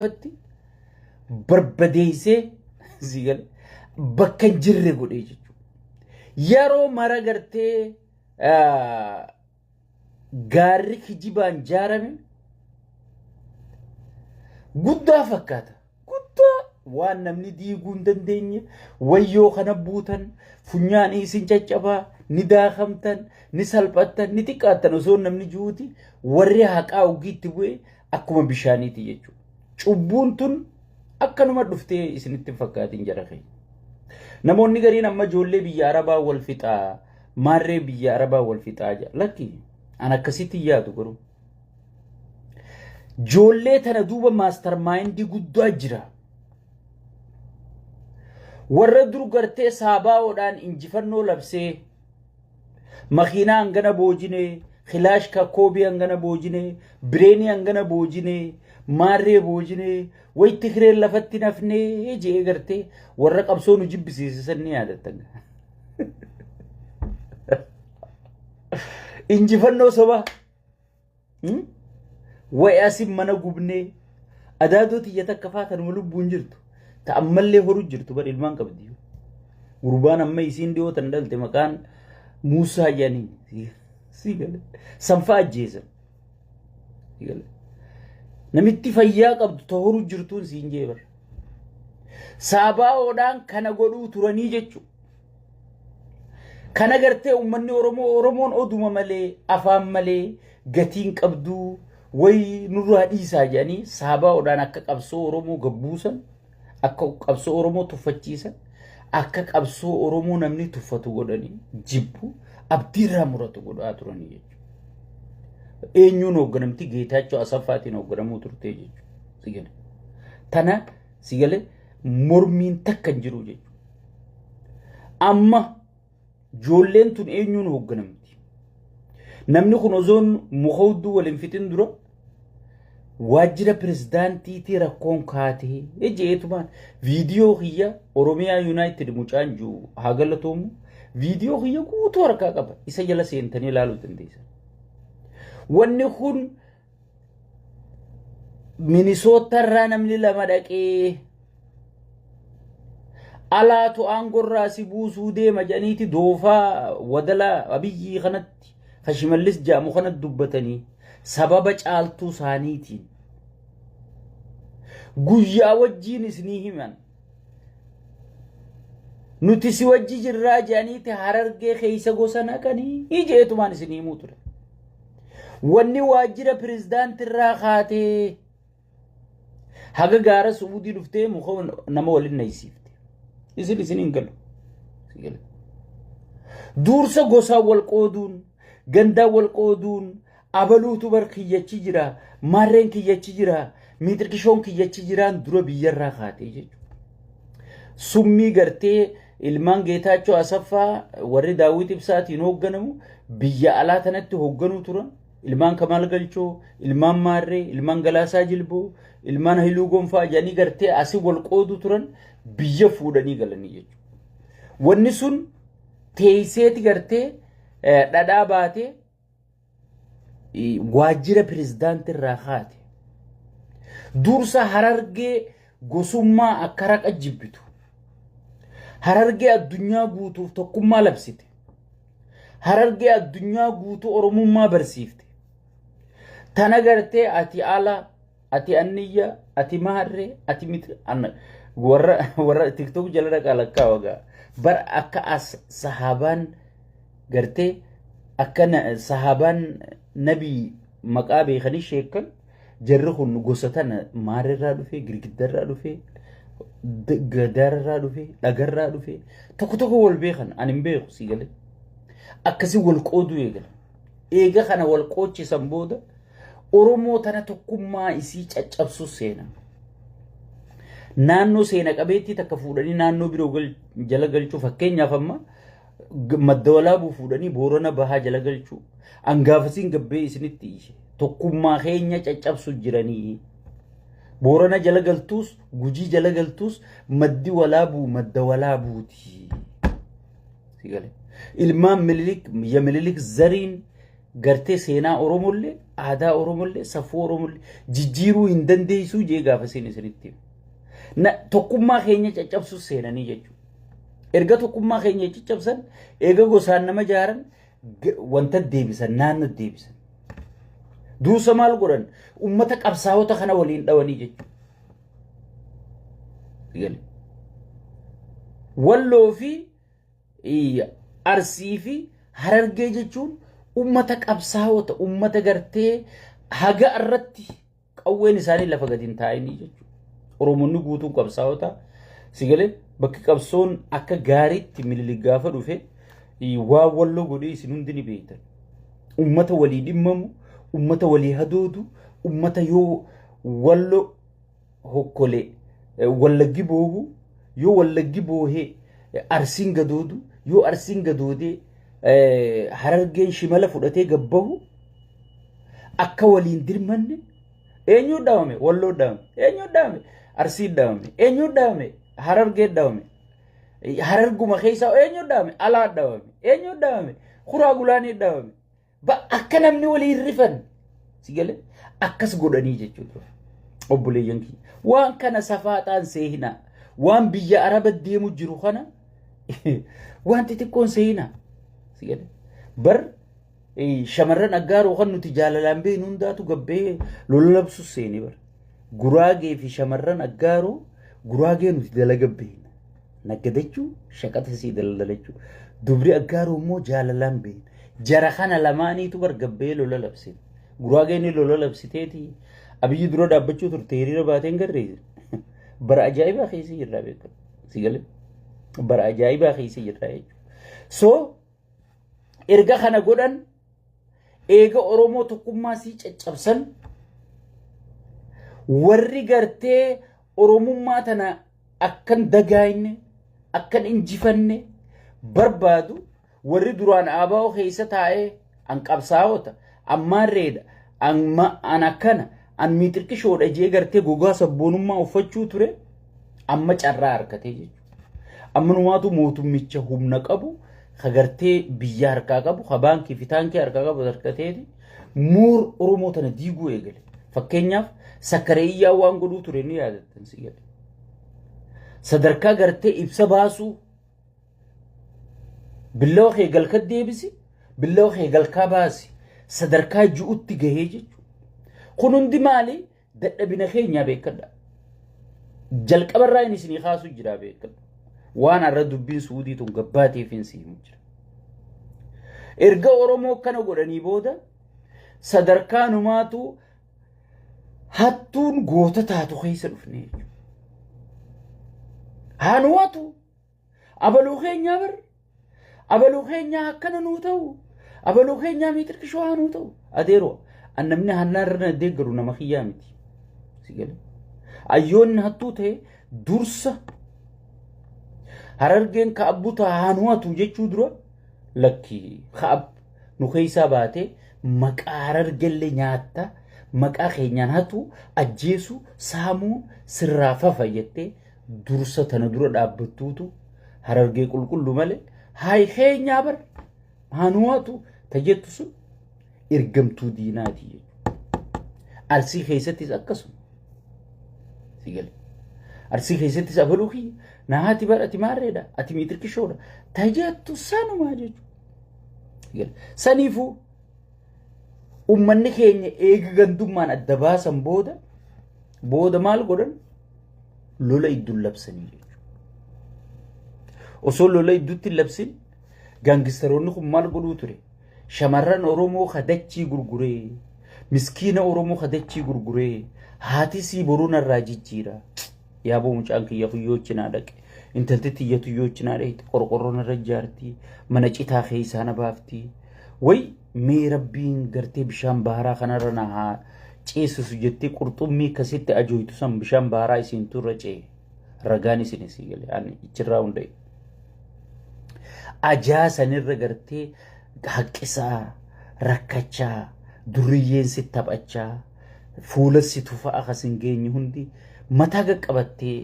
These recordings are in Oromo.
fatti barbadeessee sigal bakka jirre godhee jechuudha. Yeroo mara gartee gaarri kijibaan jaarame guddaa fakkaata. Guddaa waan namni diiguu hin dandeenye wayyoo kana buutan funyaan isin caccabaa ni daakamtan ni salphattan ni xiqqaattan osoo namni juuti warri haqaa ugiitti bu'e akkuma bishaaniiti jechuudha. Cubbuun tun akkanuma dhuftee isinitti fakkaatiin jara keenya. Namoonni gariin amma ijoollee biyya Arabaa wal fixaa maarree biyya Arabaa wal fixaa jira. Lakki an akkasitti yaadu garuu. Ijoollee tana duuba maastar maayindii guddaa jira. Warra dur gartee saabaa'oodhaan injifannoo labsee makiinaa hangana boojinee خلاش كوبي أنغنا بوجني بريني أنغنا بوجني ماري بوجني ويتخري لفتي نفني يجي إغرتي ورق أبسون وجيب بسيسي سني عادة إنجي فنو سبا وياسي منا قبني أدادو تيجا كفاتا نملو بونجرتو تأمل لي هرو جرتو بر إلمان كبديو وربان أما يسين ديو تندل تمكان موسى يعني سيقال سنفا جيزا سيقال نمتي فياق أبدو تهرو جرتون سينجي بر سابا ودان كان قولو تراني جيچو كان غرتي أمني أورمون أدوما ملي أفام ملي غتين قبدو وي نورو حديثا جاني سابا ودان أكا قبسو أورمو قبوسا أكا قبسو أورمو تفتشيسا أكا قبسو أورمو نمني تفتو قداني جيبو أبديرا مراتو قدو آتراني جيچو eenyuun hoogganamti geetaachoo asaffaatiin hoogganamuu turtee jechuudha. Sigale. Tana sigale mormiin takka hin jiru jechuudha. Amma ijoolleen tun eenyuun hoogganamti. Namni kun osoon muka hudduu waliin fitin dura waajjira pirezidaantiitii rakkoon kaatee jeetumaan viidiyoo kiyya Oromiyaa Yuunaayitid mucaan jiru haa galatoomu viidiyoo kiyya guutuu harkaa qaba. Isa jala seentanii ilaaluu dandeessan. wanni kun Minnesota irraa namni lama dhaqee alaatu aangorraa si buusuu deema jedhaniiti doofaa wadala abiyyi kanatti Shimallis jaamu kanatti dubbatanii sababa caaltuu isaaniitiin guyyaa wajjiin isinii himan nuti si wajji jirraa jedhaniiti Harargee keessa gosa naqanii jeetumaan isinii himuu ture. wanni waajjira pirezidaantii irraa kaatee haga gaara Suudii dhuftee muka nama waliin naysiifte. Isin galu. Dursa gosaa wal qooduun gandaa wal qooduun abaluutu bar kiyyachi jira marreen kiyyachi jira miitirkishoon kiyyachi jiraan dura biyyarraa kaatee jechuudha. Summii gartee ilmaan Geetaachoo Asaffaa warri Daawit Ibsaatiin hoogganamu biyya alaa tanatti hoogganuu turan. ilmaan Kamal Galchoo, ilmaan Maarree, ilmaan Galaasaa Jilboo, ilmaan Hailuu Gonfaa jedhanii gartee asii wal qoodu turan biyya fuudhanii galanii jechuudha. Wanni sun teesseeti gartee dhadhaa baatee waajjira pirezidaantii irraa kaate. Dursa Harargee gosummaa akka raqa jibbitu. Harargee addunyaa guutuuf tokkummaa labsite. Harargee addunyaa guutuu Oromummaa barsiifte. Tana gartee ati ala, ati anniyya, ati maarree, ati miti warra TikTok jala dhaqaa lakkaa wagaa. Bar akka as sahabaan gartee akka sahabaan nabii maqaa beekanii sheekan jarri kun gosa tana maarreerraa dhufee, girgiddarraa dhufee, gadaarraa dhufee, dhagarraa dhufee tokko wal beekan ani hin beeku si galee. Akkasi wal qoodu eegala. Eega kana wal qoochisan booda Oromoo tana tokkummaa isii caccabsu seena. Naannoo seena qabeetti takka fuudhanii naannoo biroo jala galchuu fakkeenyaaf amma madda walaabuu fuudhanii Boorana Bahaa jala galchuu angaafasiin gabbee isinitti ishe tokkummaa keenya caccabsu jiranii. Boorana jala galtuus Gujii jala galtuus maddi walaabuu madda walaabuuti. Sigale. ilmaan Minilik ya Minilik zariin gartee seenaa Oromollee aadaa Oromollee safuu Oromollee jijjiiruu hin dandeessuu jee gaafa isinitti tokkummaa keenya caccabsuus seenanii jechuudha. Erga tokkummaa keenya caccabsan eega gosaan nama jaaran wanta deebisan naannoo deebisan. Duusa maal godhan ummata qabsaa'ota kana waliin dhawanii jechuudha. Walloo fi Arsii fi Harargee jechuun ummata qabsaa'ota ummata gartee haga irratti qawween isaanii lafa gadi hin taa'inii jechuudha. Oromoonni guutuun qabsaa'ota sigalee bakki qabsoon akka gaariitti Minilik gaafa dhufe waa walloo godhee isin hundi ni beektan. Ummata walii dhimmamu, ummata walii hadoodu, ummata yoo walloo hokkolee wallaggi boohu yoo wallaggi boohee Arsiin gadoodu yoo Arsiin gadoodee Harargeen shimala fudhatee gabbahu akka waliin dirmanne eenyu dhaawame walloo dhaawame eenyu dhaawame Arsii dhaawame eenyu dhaawame Harargee dhaawame Hararguma keessa eenyu dhaawame alaa dhaawame eenyu dhaawame Kuraa Gulaanii dhaawame akka namni waliin rifan sigale akkas godhanii jechuudha. Obboleeyyan kiyya waan kana safaataan seehina waan biyya Araba deemu jiru kana waan xixiqqoon seehina sigale bar shamarran aggaaroo kan nuti jaalalaan beenu hundaatu gabbee lololabsu seeni bar Guraagee fi shamarran aggaaroo Guraagee nuti dalaga beena naggadachuu shaqata sii daldalachuu dubri aggaaroo immoo jaalalaan beena jara kana lamaaniitu bar gabbee lololabseen Guraageen lololabsiteeti abiyyi dura dhaabbachuu turte hiriira baateen garreesse bara ajaa'ibaa keessa jirra beekama sigale bara ajaa'ibaa keessa jirra jechuudha. So erga kana godhan eega Oromoo tokkummaa sii caccabsan warri gartee Oromummaa tana akkan dagaayne akkan injifanne barbaadu warri duraan ABO keessa taa'ee an qabsaa'ota ammaan reeda an akkana an miixirqishoodha jee gartee gogaa sabboonummaa uffachuu ture amma carraa harkatee jechuudha. Amma numaatu mootummicha humna qabu kagartee biyya harkaa qabu ka baankii fi taankii harkaa qabu harkateeti muur Oromoo tana diiguu eegale. Fakkeenyaaf Sakkareeyyaa waan godhuu ture ni yaadattan sigale. Sadarkaa gartee ibsa baasuu billawa kee galka deebisi billawa kee galkaa baasi sadarkaa ju'utti gahee jechuudha. Kun hundi maali dadhabina keenya beekadha. Jalqabarraa inni isinii kaasuu jira beekadha. Waan arra dubbiin suudii tun gabbaateef hin siimu jira. Erga Oromoo kana godhanii booda sadarkaa numaatu hattuun goota taatu keessa dhufne jechuudha. Haanuwaatu abaluu keenyaa bar abaluu keenyaa akkana nuu ta'u abaluu keenyaa miixirqishoo haa nuu ta'u adeeroo annamni hannaarra deeggaru nama kiyyaa miti sigale ayyoonni hattuu ta'e dursa Harargeen ka'abbu haanuwaatu jechuu dura lakki ka'ab nu keessaa baatee maqaa Harargellee nyaatta maqaa keenyaan hatu ajjeesu saamuu sirraa fafa jettee dursa tana dura dhaabbattuutu Harargee qulqullu malee haay keenyaa bar haanuwaatu tajettu sun ergamtuu diinaati jechuudha. Arsii keessattis akkasuma sigale Arsii keessattis abaluu kiyya naati bar ati maarreedha ati miixirqishoodha tajettu sanumaa jechuudha. Saniifuu ummanni keenya eega gandummaan adda baasan booda maal godhan lola idduun labsanii jechuudha. Osoo lola idduutti labsin gaangistaroonni kun maal godhuu ture shamarran Oromoo kadachii gurguree miskiina Oromoo kadachii gurguree haati sii boruun irraa jijjiira yaaboo mucaan kiyya kuyyoochi naa dhaqe intalti tiyyatu yoochi naa dhaqe qorqorroon irra jaartii mana citaa keessaa na baaftii way mee rabbiin gartee bishaan baaraa kanarra na haa ceesisu jettee qurxummii kasitti ajooytu san bishaan baaraa isiin turre cee ragaan isin isii galee ani ichirraa hundee ajaa sanirra gartee haqqisaa rakkachaa duriyyeen si taphachaa fuula si tufa akasin geenye hundi mataa qaqqabattee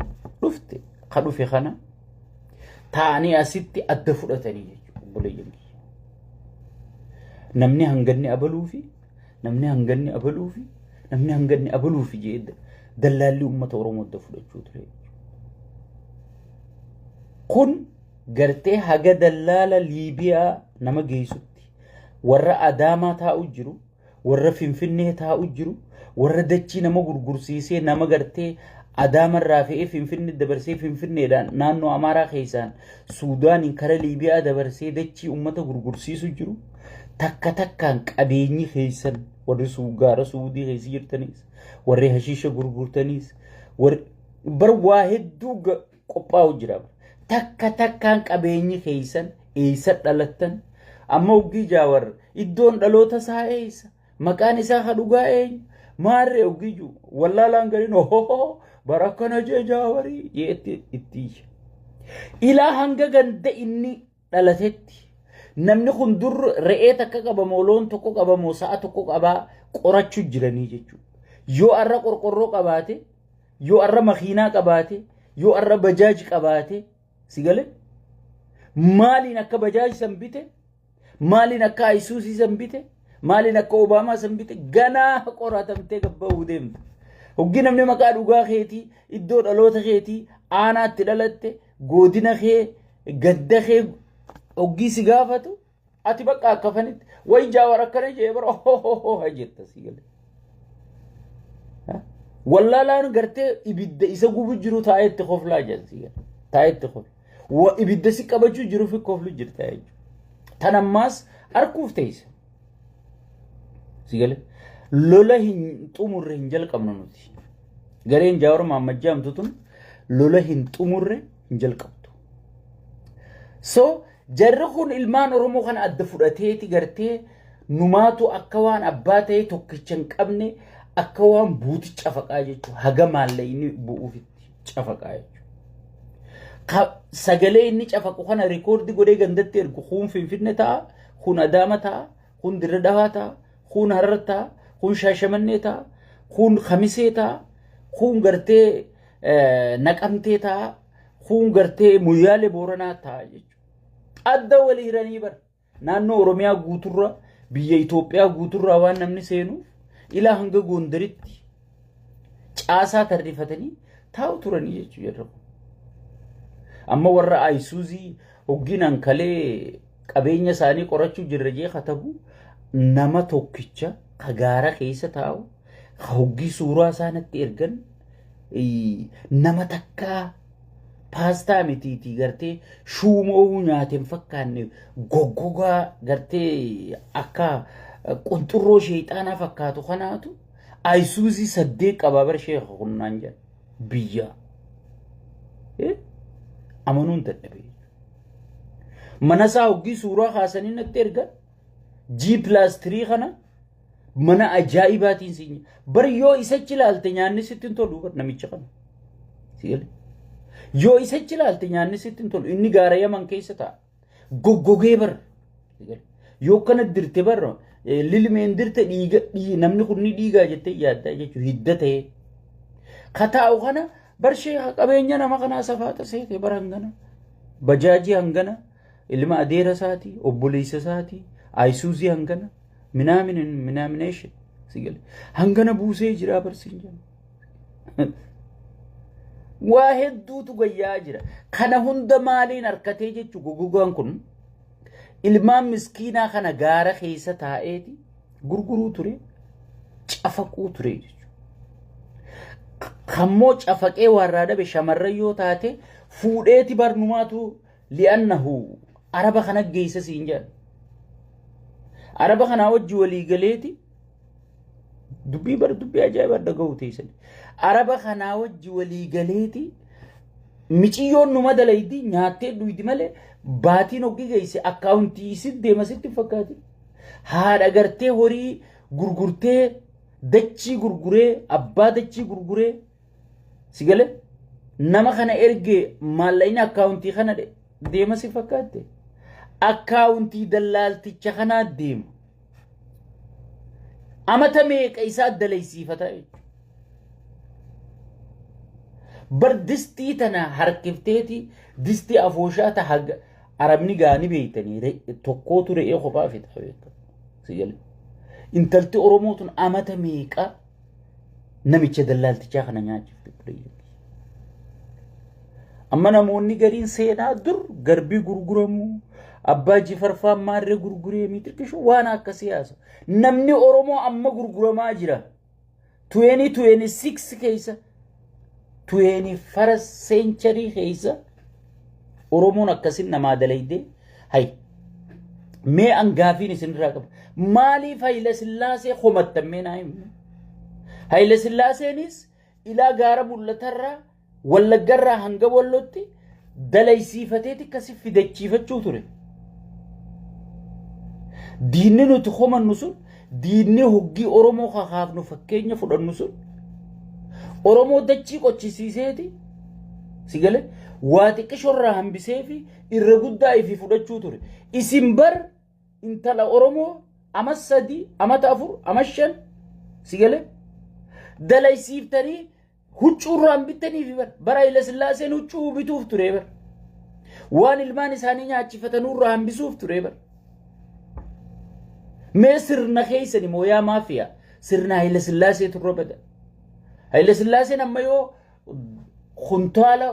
dhufte ka dhufe kana taa'anii asitti adda fudhatanii jechuudha obboleeyyan. namni hanganni abaluufi namni hanganni abaluufi namni hanganni abaluufi jedhe dallaalli uummata Oromoo da fudhachuu ture. Kun gartee haga dallaala Liibiyaa nama geessutti warra Adaamaa taa'u jiru, warra Finfinnee taa'u jiru, warra dachii nama gurgursiisee nama gartee Adaamarraa fe'ee Finfinnee dabarsee Finfinneedhaan naannoo Amaaraa keessaan Suudaaniin kara Liibiyaa dabarsee dachii uummata gurgursiisu jiru. Takka takkaan qabeenyi keessan warri gaara Suudii keessa jirtanis, warri hashiisha gurgurtanis, warri bar waa hedduu qophaa'u jira. Takka takkaan qabeenyi keessan eessa dhalattan amma oggii jaawar iddoon dhaloota isaa eessa maqaan isaa hadhugaa eenyu maarree oggii ju wallaalaan gariin ohoho barakkana jee jaawarii jeetti itti ilaa hanga ganda inni dhalatetti namni kun dur re'ee takka qabamoo loon tokko qabamoo sa'a tokko qabaa qorachuu jiranii jechuudha. Yoo arra qorqorroo qabaate, yoo arra makiinaa qabaate, yoo arra bajaaji qabaate sigale maaliin akka bajaaji san bite, maaliin akka Ayisuusii san bite, maaliin akka Obaamaa san bite ganaa qoratamtee gabba'uu deemte. Hoggi namni maqaa dhugaa keetii, iddoo dhaloota keetii, aanaatti dhalatte, godina kee, gadda kee oggii si gaafatu ati bakka akkafanitti way jaawar akkana jee bara ho hajjetta sigale. Wallaalaan gartee ibidda isa gubu jiru taa'etti koflaa jedha sigale. Taa'etti kofla. Ibidda si qabachuu jiru fi koflu jirta jechuudha. Tan ammaas arguuf teessa. Sigale. Lola hin xumurre hin jalqabnu nuti. Gareen Jawaar Mohammad jedhamtu tun lola hin xumurre hin jalqabdu. So jarri kun ilmaan Oromoo kana adda fudhateeti gartee numaatu akka waan abbaa ta'e tokkicha hin qabne akka waan buuti cafaqaa jechuudha. Haga maallayni bu'uufitti cafaqaa jechuudha. Sagalee inni cafaqu kana rikoordi godhee gandatti ergu kun Finfinnee ta'a, kun Adaama ta'a, kun Dirre Dhawaa ta'a, kun Harar ta'a, kun Shaashamannee ta'a, kun Khamisee ta'a, kun gartee Naqamtee ta'a, kun gartee Muyyaalee Booranaa ta'a jechuudha. Adda walii hiranii bara naannoo Oromiyaa guuturra biyya Itoophiyaa guuturraa waan namni seenuuf ilaa hanga Gondaritti caasaa tarrifatanii taa'u turanii jechuudha. Amma warra Ayisuuzii hogginaan kalee qabeenya isaanii qorachuu jirra jee katabu nama tokkicha ka gaara keessa taa'u ka hoggii suuraa isaanitti ergan nama takkaa paastaa mitiitii gartee shuumoo nyaateen fakkaanne goggogaa gartee akka qunxurroo sheexaanaa fakkaatu kanaatu Ayisuuzii 8 qabaa bar sheekha kunnaan jedha biyya amanuun dadhabee mana isaa hoggii suuraa kaasanii natti ergan G+3 kana mana ajaa'ibaatiin siin bar yoo isachi ilaalte nyaanni sitti hin tolu bar namicha kana si'eele yoo isachi ilaalte nyaanni sitti hin tolu inni gaara Yaman keessa ta'a goggogee bar yoo kana dirte bar lilmeen dirte dhiiga namni kun ni dhiigaa jettee yaaddaa jechuudha hidda ta'ee kataa'u kana bar sheekha qabeenya nama kanaa safaata seete bar hangana bajaajii hangana ilma adeera isaati obboleessa isaati Ayisuuzii hangana minaamination sigale hangana buusee jira barsiin jedhu waa hedduutu gayyaa jira kana hunda maaliin harkatee jechu gogogaan kun ilmaan miskiinaa kana gaara keessa taa'eeti gurguruu ture cafaquu ture jechu kammoo cafaqee warraa dhabe shamarran yoo taate fuudheeti barnumaatu li'annahu araba kana geessa siin jedhu araba kana wajji walii galeeti dubbii ajaa'iba dhaga'u teessan araba kana wajji walii galeeti miciyyoon numa dalaydi nyaattee dhuydi malee baatiin hoggi geesse akkaawuntii isit deema sitti fakkaati haadha gartee horii gurgurtee dachii gurguree abbaa dachii gurguree sigale nama kana ergee maallaqni akkaawuntii kana deema si fakkaatte akkaawuntii dallaalticha kanaa deema amata meeqa isaa dalaysiifata bar distii tana harkifteeti distii afooshaa ta haga arabni gaani beeytanii tokkootu re'ee kophaa fita سيجل intalti oromootun amata meeqa namicha dallaaltichaa kana nyaachifte kudayya amma namoonni gariin seenaa dur garbii gurguramu abbaa jifarfaa maarree gurguree miitirkishu waan akka siyaasa namni oromoo amma gurguramaa jira 2026 keessa 21st century keessa oromoon akkasin namaa dalayde hay mee angaafiin isinirraa qaba maaliif Haile Sillaasee qomattammee naa himu Haile Sillaaseenis ilaa gaara mul'atarraa wallaggarraa hanga wallotti dalaysiifateeti kasi fidachiifachuu ture diinni nuti qomannu sun diinni hoggii oromoo kakaafnu fakkeenya fudhannu sun oromoo dachii qochisiiseeti sigale waa xiqqishorraa hambisee fi irra guddaa ifi fudhachuu ture isin bar intala oromoo amas sadi amata afur amas shan sigale dalaysiiftanii huccuurraan bittanii fi bara Haile Sillaaseen huccuu bituuf ture bar waan ilmaan isaanii nyaachifatanuurraa hambisuuf ture bar mee sirna keessani mooyaa maafiyaa sirna Haile Sillaasee turre bada Haile Sillaaseen amma yoo kuntaala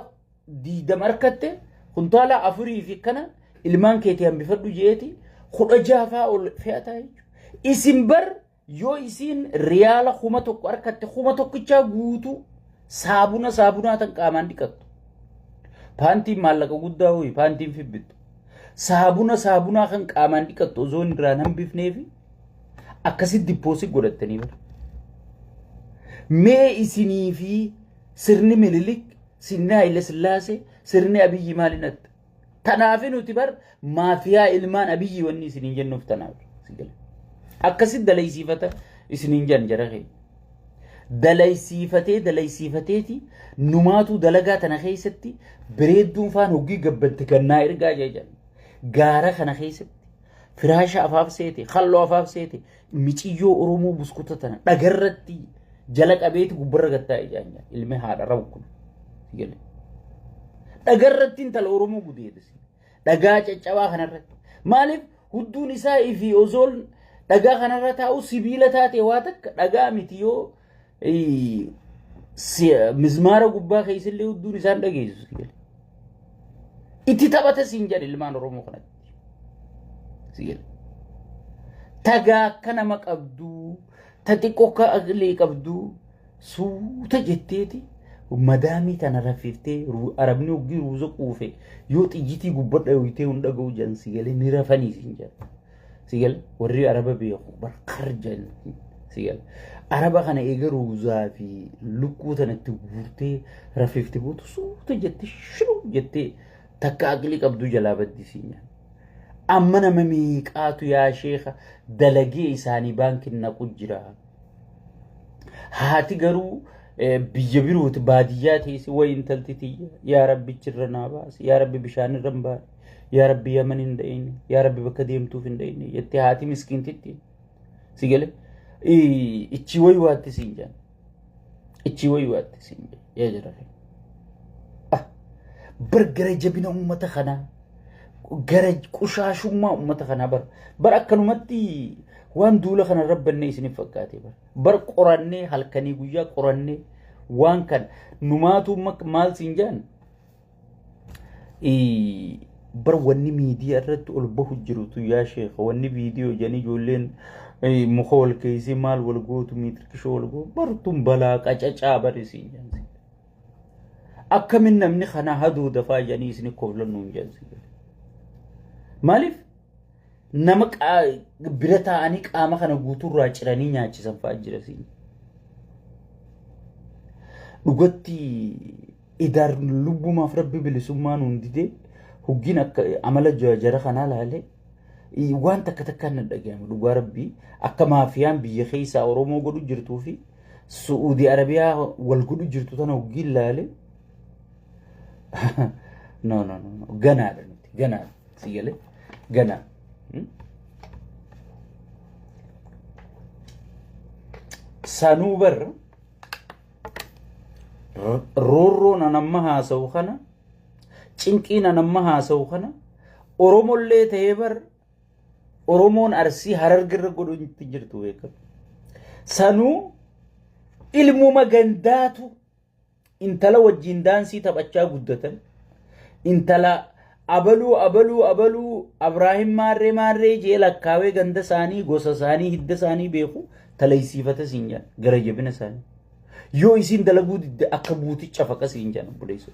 diida markatte kuntaala afurii fi kana ilmaan keetii hambifadhu jeeti kudha jaafaa ol fe'ataa jechuudha isin bar yoo isin riyaala kuma tokko arkatte kuma tokkichaa guutuu saabunaa tan qaamaan dhiqattu paantiin maallaqa guddaa ho'i paantiin fibbittu saabunaa kan qaamaan dhiqattu osoo irraan hambifneefi akkasitti dippoosi godhattanii bar mee isinii fi sirni Minilik sirni Haile Sillaasee sirni Abiyyi maalinatti tanaafi nuti bar maafiyaa ilmaan Abiyyi wanni isiniin jennuuf tanaaf sigale akkasitti dalaysiifata isiniin jara kee dalaysiifateeti numaatu dalagaa tana keessatti bireedduun faan hoggii gabbatti kannaa ergaa jejan gaara kana keessatti firaasha afaaf seete khalloo afaaf seete miciyyoo oromoo buskuta tana dhagarratti jala qabeeti gubbarra gattaa ijaanya ilme haadha rabu kun sigale dhagarratti intala oromoo gudeedisi dhagaa caccabaa kanarratti maaliif hudduun isaa ifi ozool dhagaa kanarra taa'u sibiila taate waa takka dhagaa miti yoo mizmaara gubbaa keessillee hudduun isaan dhageessu sigale itti taphata siin jedhe ilmaan oromoo kanatti sigale tagaa akka nama qabduu ta xiqqoo akka aqlee qabduu suuta jetteeti madaamii tana rafiftee arabni hoggii ruuza quufe yoo xiyyitii gubbadha yootee hunda ga'u jan sigale ni rafanii siin jedhe sigale warri araba beeku barqar jan sigale araba kana eega ruuzaa fi lukkuu tanatti guurtee rafifte bootu suuta jettee shiruu jettee takka aqlee qabduu jalaa baddi siin jedhe amma nama miiqaatu yaa sheekha dalagee isaanii baankiin naqu jira haati garuu biyya birooti baadiyyaa teessi wayi intalti tiyya yaa rabbi chirra naa baasi yaa rabbi bishaan irra hin baane yaa rabbi yaman hin da'ine yaa rabbi bakka deemtuuf hin da'ine jettee haati miskiintitti sigale ichi wayi waatti siin jedhan ichi wayi waatti siin jedhan yaa jira bargara jabina ummata kanaa gara qushaashummaa ummata kanaa bar akkanumatti waan duula kana rabbannee isiniif fakkaate bar qorannee halkanii guyyaa qorannee waan kan numaatu maal siin jedhan bar wanni miidiyaa irratti ol bahu jirutu yaa sheekha wanni viidiyoo janii ijoolleen muka wal keessa maal wal gootu miitirkishoo wal gootu bartuun balaa qacacaa bari siin jedhan akkamin namni kana haduu dafaa janii isiniif koflannuun jedhan maaliif nama bira taa'anii qaama kana guutuurraa ciranii nyaachisan fa'aa jira siin dhugatti idaar lubbumaaf rabbi bilisummaan hundidee hoggiin akka amala jara kanaa laalee waan takka takkaan na dhaga'ama dhugaa rabbii akka maafiyaan biyya keessaa oromoo godhu jirtuu fi su'uudii arabiyaa wal godhu jirtu tana hoggiin laalee no ganaadha nuti ganaadha sigalee ganaa sanuu bar roorroon anamma haasa'u kana cinqiin anamma haasa'u kana oromollee ta'ee bar Oromoon Arsii Harargirra godhuutti jirtu beekam. Sanuu ilmuma gandaatu intala wajjin daansii taphachaa guddatan. Intala abaluu Abraahim maarree jee lakkaawee ganda isaanii gosa isaanii hidda isaanii beeku talaysiifata siin jedhan gara jabina isaanii. Yoo isin dalaguu didde akka buuticha faqa siin jedhan buleessu.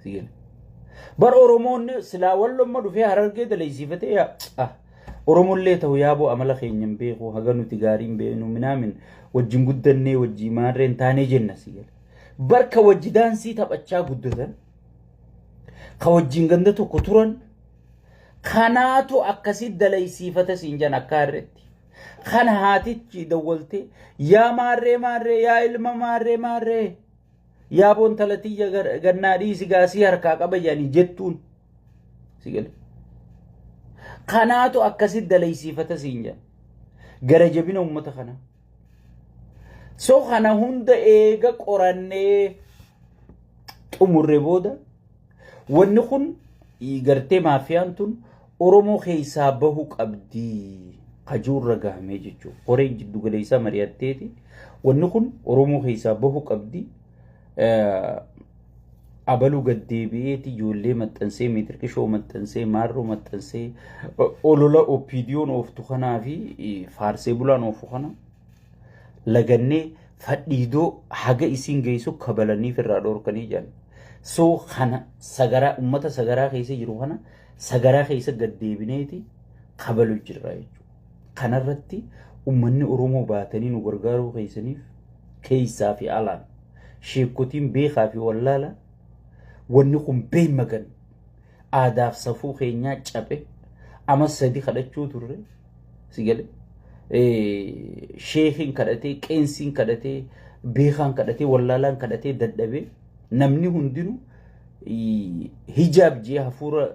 Sigal. Bar Oromoon silaa wallomma dhufee Harargee talaysiifate yaa Oromollee ta'u yaaboo amala keenyan beeku haga nuti gaariin beenu minaamin wajjin guddannee wajjii maarreen taanee jenna sigal. Barka wajji daansii taphachaa guddatan ka wajjin ganda tokko turan kanaatu akkasi dalaysiifata siin jedhan akka harreetti. Kana haatichi dawwalte yaa maarree yaa ilma maarree yaa boontalatiyya gannaa dhiisi gaasii harkaa qaba jedhanii jettuun sigal. Kanaatu akkasi dalaysiifata siin jedhan gara jabina uummata kanaa. So kana hunda eega qorannee xumurre booda wanni kun gartee maafiyaan tun Oromoo keessaa bahu qabdi qajuurra gahamee jechuudha. Qoreen jiddu galeessaa mari'atteeti. Wanni kun Oromoo keessaa bahu qabdi abaluu gaddeebi'eeti ijoollee maxxansee meetirkishoo maxxansee maarroo maxxansee olola opiidiyoon ooftu kanaa fi faarsee bulaan oofu kana. Lagannee fadhiidoo haga isin geessu kabalanii firraa dhorkanii jiran. So kana sagaraa uummata sagaraa keessa jiru kana sagaraa keessa gaddeebineeti kabalu jirra jechuudha. Kanarratti uummanni Oromoo baatanii nu gargaaruu keessaniif keessaa fi alaan sheekotiin beekaa fi wallaala wanni kun beemagan aadaaf safuu keenyaa cabe ama sadi kadhachuu turre sigalee. Sheekin kadhatee qeensiin kadhatee beekaan kadhatee wallaalaan kadhatee dadhabee namni hundinuu hijaab jee hafuura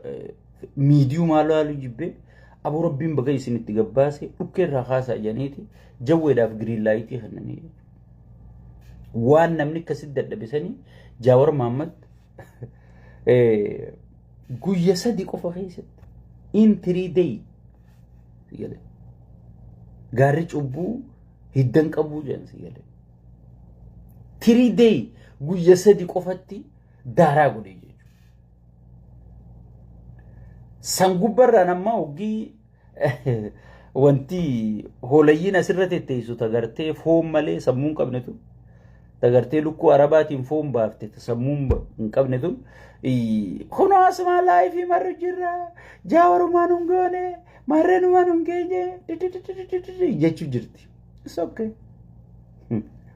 miidiyuu maalaalu jibbee aboo rabbiin baga isinitti gabbaase dhukkeerraa kaasaa jedhaniiti jawweedhaaf giriin laayitii kennanii waan namni akkasitti dadhabisanii Jaawar Mahammad guyya sadi qofa keessatti in 3 day sigalee. Gaarri cubbuu hiddan qabuu jedhansi galee. 3 day guyya sadi qofatti daaraa godhe jechuudha. Sangubbarraan ammaa hoggii wanti hoolayyiin asirra tetteessu tagartee foon malee sammuun qabnetu tagartee lukkuu arabaatiin foon baafte sammuun hin qabnetu kunoo asumaa laayifii marru jirra jaawarumaan hungoone marreenumaan hungeenye jechuu jirti. It's okay.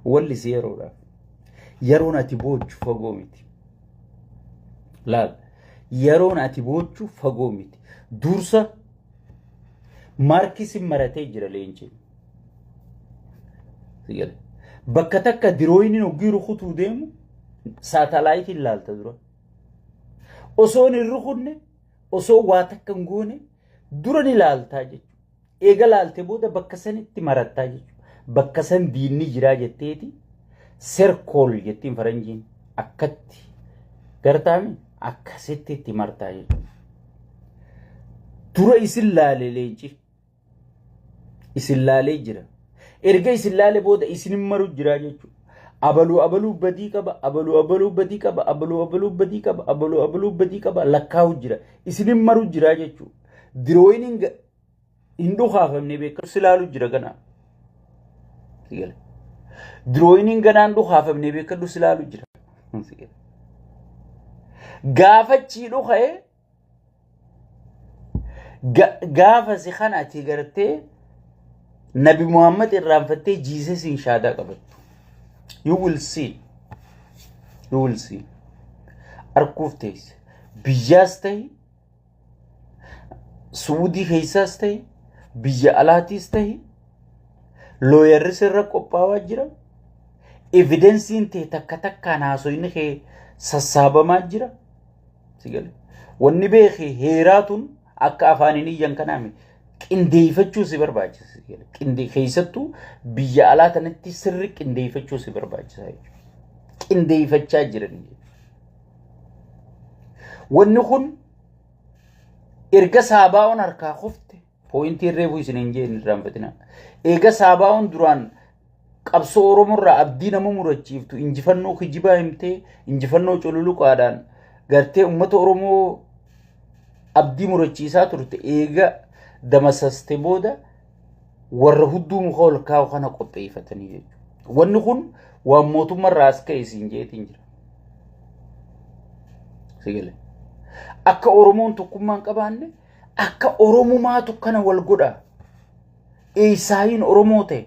Walli si yeroodhaaf. Yeroon ati boochu fagoo miti. Laal yeroon ati boochu fagoo miti. Dursa maarkisiin maratee jira leenci. Sigale. Bakka takka dirooyiniin hoggii rukutuu deemu saatalaayitiin laalta dura. Osoon hin rukunne osoo waa takka hin goone dura ni laaltaa jechuudha. Eega laalte booda bakka sanitti marattaa jechuudha. Bakka san diinni jiraa jetteeti serkool jettiin faranjiin akkatti gartaami akkasitti itti martaa jechuudha. Dura isin laale leenci. Isin laalee jira. Erga isin laale booda isin maru jira jechuudha. Abaluu badii qaba, abaluu badii qaba, abaluu badii qaba, abaluu badii qaba lakkaa'u jira. Isin maru jira jechuudha. Dirooyiniin hin dhukaafamne beekamu silaalu jira ganaa. Sigale. Dirooyiniin ganaan dhukaafamne beekamu silaalu jira. Sigale. Gaafachii dhuka'ee gaafa si kana ati gartee Nabi Muhammad irraanfattee Jiisesin shaadaa qabattu. You will see. You will see. Arkuuf teesse. Biyyaas ta'e, Suudii keessaas ta'e, biyya alaatiis ta'e, looyarri sirra qophaawaa jira. Evidensiin ta'e takka takkaan haasoyni kee sassaabamaa jira. Sigale. Wanni beekee heeraatuun akka afaaniin iyyan kanaame qindeeffachuu si barbaachisa. Keessattuu biyya alaa kanatti sirri qindeeffachuu si barbaachisa jechuudha. Qindeeffachaa jiran. Wanni kun erga saabaa'oon harkaa kufte pooyintii reebuu isin hin jeen irraan fatina eega saabaa'oon duraan qabsoo oromoorraa abdii nama murachiiftu injifannoo kijibaa himtee injifannoo cululuqaadhaan gartee ummata oromoo abdii murachiisaa turte eega damasaste booda warra hudduu muka ol kaa'u kana qopheeffatanii jechuudha. Wanni kun waan mootummaarraa as ka'e isin jeetiin jira. Sigale. Akka Oromoon tokkummaan qabaanne akka Oromumaatu kana wal godha. Eesaayin Oromoo ta'e.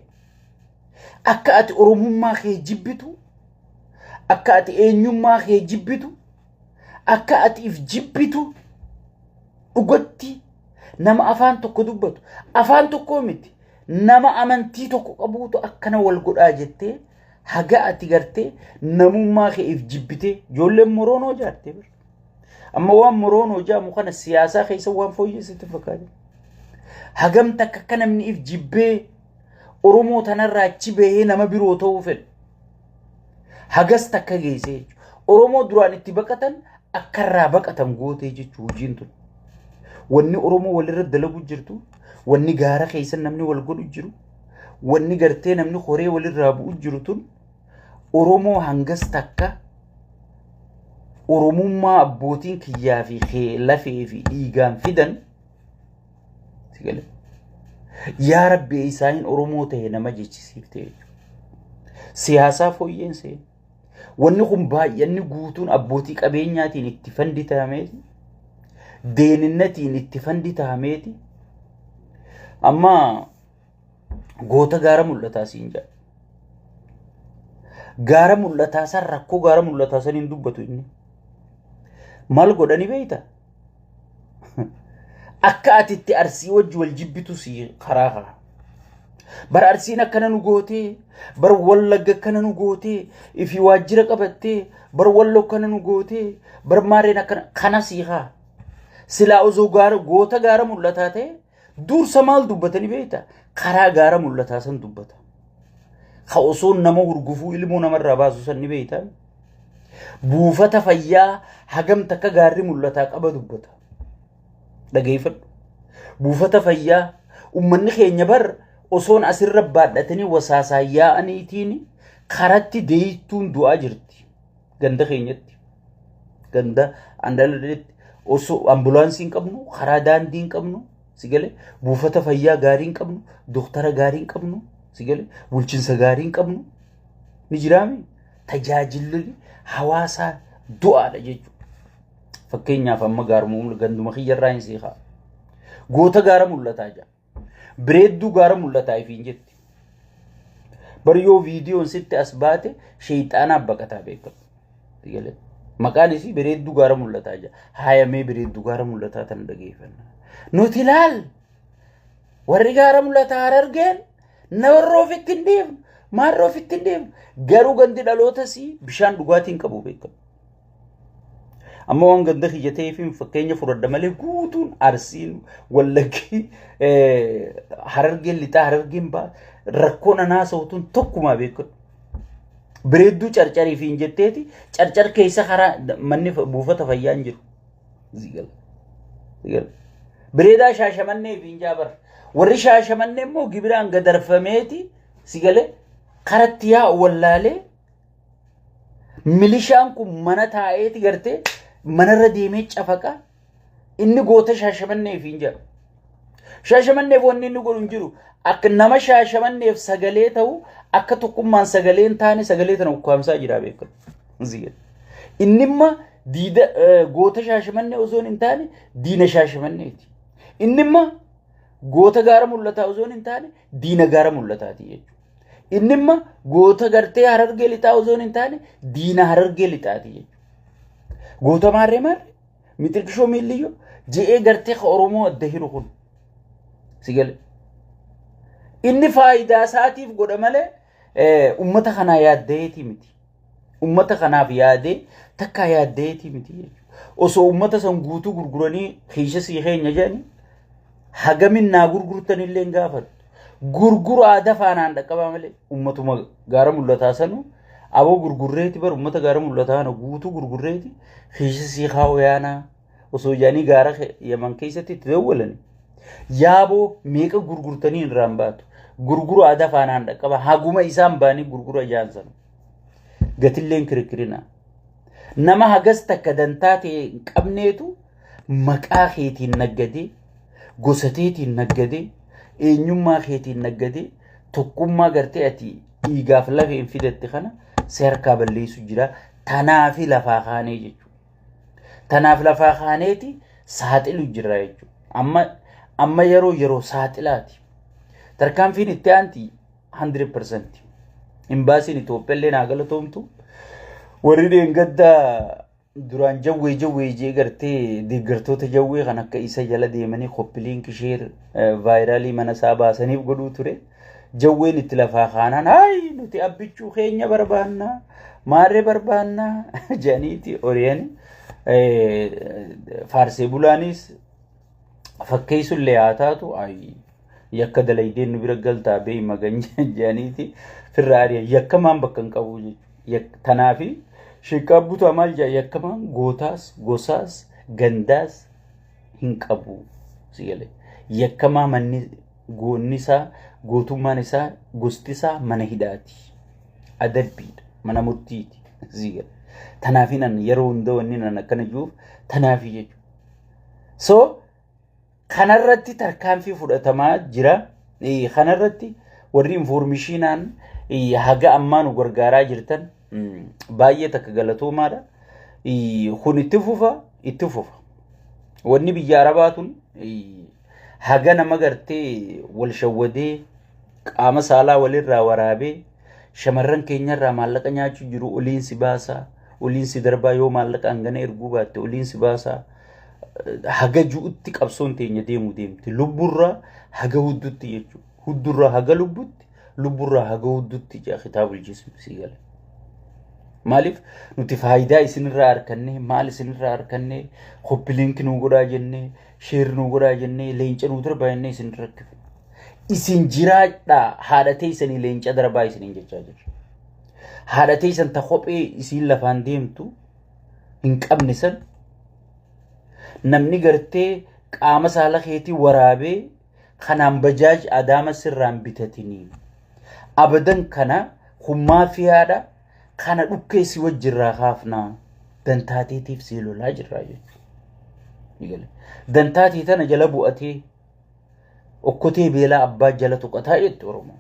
Akka ati Oromummaa kee jibbitu akka ati eenyummaa kee jibbitu akka ati if jibbitu dhugatti nama afaan tokko dubbatu afaan tokko miti nama amantii tokko qabuutu akkana wal godhaa jettee haga ati gartee namummaa kee if jibbite ijoolleen moroonoo jaartee bir amma waan moroonoo jaamu kana siyaasaa keessa waan fooyyessite fakkaate hagam takka akka namni if jibbee Oromoo tanarraa achi bahee nama biroo ta'uu fedhe hagas takka geessee Oromoo duraan itti baqatan akkarraa baqatan gootee jechuu hojiin tun wanni Oromoo walirra dalagu jirtu wanni gaara keessa namni wal godhu jiru wanni gartee namni horee walirraa bu'u jiru tun Oromoo hangas takka Oromummaa abbootiin kiyyaa fi lafee fi dhiigaan fidan sigale yaa rabbi isaanin Oromoo ta'e nama jechisiifte siyaasaa fooyyeense wanni kun baay'inni guutuun abbootii qabeenyaatiin itti fanditameeti deeninnatiin itti fanditameeti amma goota gaara mul'ataa siin jedha gaara mul'ataa san rakkoo gaara mul'ataa san hin dubbatu inni maal godhani beeyta akka ati itti arsii wajji wal jibbitu si karaa bar arsiin akkana nu gootee bar wallagga akkana nu gootee ifi waajjira qabattee bar wallo akkana nu gootee bar maareen akkana kana siihaa silaa osoo goota gaara mul'ataa ta'e dursa maal dubbatanii beeyta karaa gaara mul'ataa san dubbata ka osoo nama hurgufuu ilmoo namarraa baasu san ni beeyta buufata fayyaa hagam takka gaarri mul'ataa qaba dubbata dhageeffadhu buufata fayyaa ummanni keenya bar osoon asirra baadhatanii wasaasaa yaa'aniitiin karatti deeytuun du'aa jirti ganda keenyatti ganda andaladeetti osoo ambulaansiin qabnu karaa daandiin qabnu sigale buufata fayyaa gaariin qabnu doktara gaariin qabnu sigale bulchiinsa gaariin qabnu ni jiraame tajaajilli hawaasaa du'aadha jechuudha fakkeenyaaf amma gaarummaa ganduma kiyyarraa hin seeqaa goota gaara mul'ataa jira bireedduu gaara mul'ataa ifiin jetti bar yoo viidiyoon sitti as baate sheeyxaanaaf baqataa beekamu sigale maqaan isii bireedduu gaara mul'ataa jira haayamee bireedduu gaara mul'ataa tan dhageeffanna nuti laal warri gaara mul'ataa Harargeen nawarra ofitti hin deemnu maarra ofitti hin deemnu garuu gandi dhalootasii bishaan dhugaatiin qabu beekamu amma waan ganda kiyyatee fi fakkeenya fudhadha malee guutuun arsiin wallaggi Harargeen lixaa Harargeen baa rakkoon anaasa'utuun tokkumaa beekamu bireedduu carcarii fi hin jetteeti carcar keessa karaa manni buufata fayyaa hin jiru sigala bireedaa shaashamannee fi hin jaabar warri shaashamannee immoo gibiraan gadarfameeti sigale karatti yaa wallaalee milishaan kun mana taa'eeti gartee manarra deemee cafaqa inni goota shaashamannee fi hin jaabar shaashamanneef wanni inni godhu hin jiru akka nama shaashamanneef sagalee ta'u akka tokkummaan sagalee hin taane sagalee tana ukkaamsaa jira beekamu sigale innimma diida goota shaashamannee osoo hin taane diina shaashamanneeti innimma goota gaara mul'ataa osoo hin taane diina gaara mul'ataati jechuudha innimma goota gartee Harargee lixaa osoo hin taane diina Harargee lixaati jechuudha goota maarree mitirkishoo miilliyyo je'ee gartee ka Oromoo adda hiru kun sigale inni faayidaa isaatiif godha malee ummata kanaa yaaddeeti miti ummata kanaaf yaadee takka yaaddeeti miti jechuudha osoo ummata san guutuu gurguranii hiisha sii keenya jedhanii hagamin naa gurgurtan illee hin gaafatu gurguru aadaa faanaan dhaqqabaa malee ummatuma gaara mul'ataa sanu aboo gurgurreeti bar ummata gaara mul'ataa kana guutuu gurgurreeti hiisha sii kaa'u yaanaa osoo jaanii gaara yaman keessatti itti dawwalani yaaboo meeqa gurgurtanii irraan baatu gurguru aadaa faanaan dhaqqaba haguma isaan baanii gurgura jaansan gatilleen kirikirina nama hagas takka dantaa ta'e hin qabneetu maqaa keetiin naggadee gosateetiin naggadee eenyummaa keetiin naggadee tokkummaa gartee ati dhiigaaf lafeen fidatte kana seerkaa balleessu jira tanaafi lafaa kaanee jechuudha tanaaf lafaa kaaneeti saaxilu jira jechuudha amma yeroo saaxilaati tarkaanfiin itti aanti 100% imbaasiin Itoophiyaa illee naa galatoomtu warri dheengadda duraan jawwee jee gartee deeggartoota jawwee kan akka isa jala deemanii koppiliinki sheer vaayiraalii mana isaa baasaniif godhuu ture jawween itti lafaa kaanaan hayi nuti abbichuu keenya barbaannaa maarree barbaannaa jedhaniiti oriyani faarsee bulaanis fakkeessullee haa taatu yakka dalaydeen nu bira galtaa bee maganya jedhaniiti firra ariya yakkamaan bakka hin qabu jechuudha tanaafi shiqabbutu maal jedha yakkamaan gootaas gosaas gandaas hin qabu sigale yakkamaa manni goonni isaa gootummaan isaa gosti isaa mana hidhaati adabbiidha mana murtiiti sigale tanaafi nan yeroo hunda wanni nan akkana jiruuf tanaafi jechuudha so kanarratti tarkaanfii fudhatamaa jira kanarratti warri informeeshinaan haga ammaa nu gargaaraa jirtan baay'ee takka galatoomaadha kun itti fufa wanni biyya arabaatun haga nama gartee wal shawwadee qaama saalaa walirraa waraabee shamarran keenyarraa maallaqa nyaachuu jiru oliinsi baasaa oliinsi darbaa yoo maallaqa hangana erguu baatte oliinsi baasaa haga ju'utti qabsoon teenya deemti lubburraa haga huddutti jechuudha huddurraa haga lubburraa haga huddutti jaa kitaabul jism sigale maaliif nuti faayidaa isinirraa arkanne maal isinirraa arkanne koppiliinki nu godhaa jenne sheer nu godhaa jenne leenca nu darbaa jenne isin rakkifne isin jiraadhaa haadhatee isanii leenca darbaa isiniin jechaa jirra haadhatee isan ta kophee isiin lafaan deemtu hin qabne san namni gartee qaama saala keetii waraabee kanaan bajaaj adaama sirraan bitatanii abadan kana hummaa fi haadha kana dhukkeessi wajjirraa kaafnaa dantaateetiif si lolaa jirraa jechuudha dantaatii tana jala bu'atee okkotee beelaa abbaa jala tuqataa jettu Oromoo